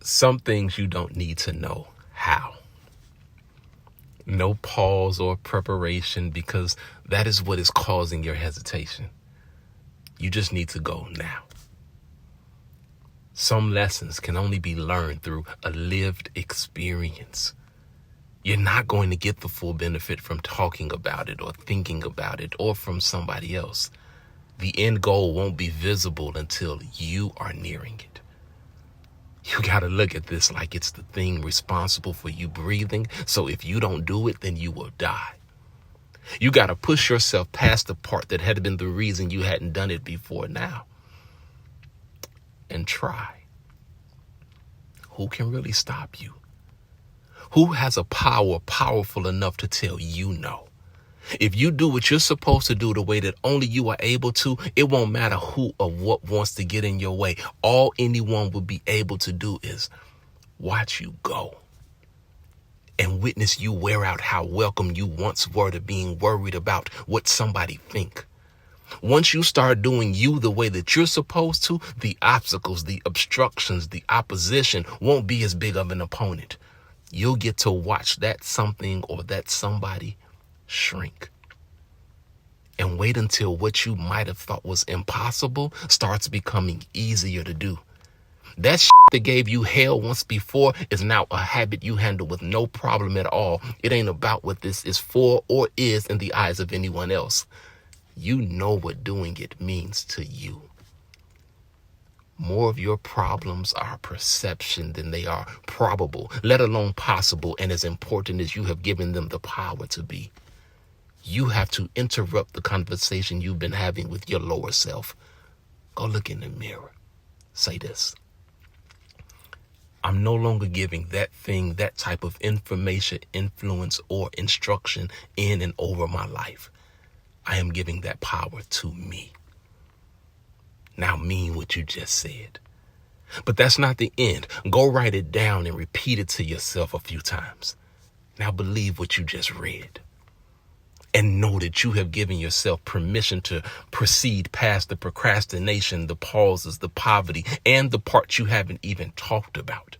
Some things you don't need to know how. No pause or preparation, because that is what is causing your hesitation. You just need to go now. Some lessons can only be learned through a lived experience. You're not going to get the full benefit from talking about it or thinking about it or from somebody else. The end goal won't be visible until you are nearing it. You got to look at this like it's the thing responsible for you breathing. So if you don't do it, then you will die. You got to push yourself past the part that had been the reason you hadn't done it before now. And try. Who can really stop you? Who has a power powerful enough to tell you no? If you do what you're supposed to do the way that only you are able to, it won't matter who or what wants to get in your way. All anyone will be able to do is watch you go and witness you wear out how welcome you once were to being worried about what somebody think. Once you start doing you the way that you're supposed to, the obstacles, the obstructions, the opposition won't be as big of an opponent. You'll get to watch that something or that somebody shrink. And wait until what you might have thought was impossible starts becoming easier to do. That that gave you hell once before is now a habit you handle with no problem at all. It ain't about what this is for or is in the eyes of anyone else. You know what doing it means to you. More of your problems are perception than they are probable, let alone possible, and as important as you have given them the power to be. You have to interrupt the conversation you've been having with your lower self. Go look in the mirror. Say this. I'm no longer giving that thing, that type of information, influence, or instruction in and over my life. I am giving that power to me. Now mean what you just said. But that's not the end. Go write it down and repeat it to yourself a few times. Now believe what you just read. And know that you have given yourself permission to proceed past the procrastination, the pauses, the poverty, and the parts you haven't even talked about.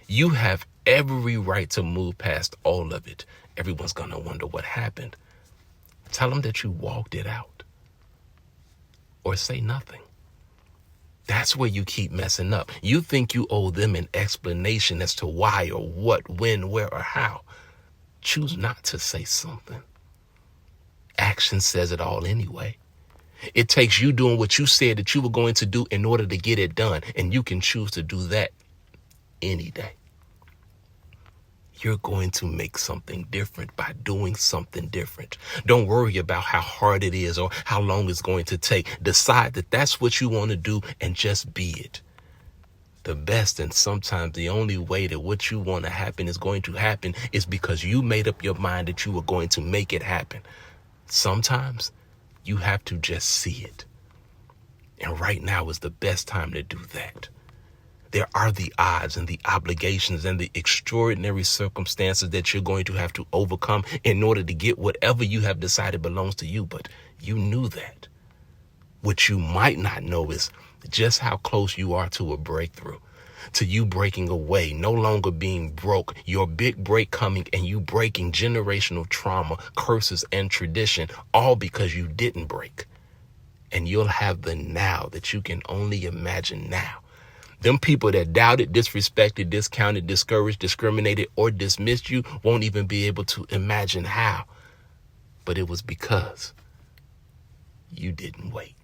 You have every right to move past all of it. Everyone's going to wonder what happened. Tell them that you walked it out. Or say nothing. That's where you keep messing up. You think you owe them an explanation as to why or what, when, where, or how. Choose not to say something. Action says it all anyway. It takes you doing what you said that you were going to do in order to get it done. And you can choose to do that any day. You're going to make something different by doing something different. Don't worry about how hard it is or how long it's going to take. Decide that that's what you want to do and just be it. The best and sometimes the only way that what you want to happen is going to happen is because you made up your mind that you were going to make it happen. Sometimes you have to just see it. And right now is the best time to do that. There are the odds and the obligations and the extraordinary circumstances that you're going to have to overcome in order to get whatever you have decided belongs to you. But you knew that. What you might not know is just how close you are to a breakthrough, to you breaking away, no longer being broke, your big break coming and you breaking generational trauma, curses, and tradition, all because you didn't break. And you'll have the now that you can only imagine now. Them people that doubted, disrespected, discounted, discouraged, discriminated, or dismissed you won't even be able to imagine how. But it was because you didn't wait.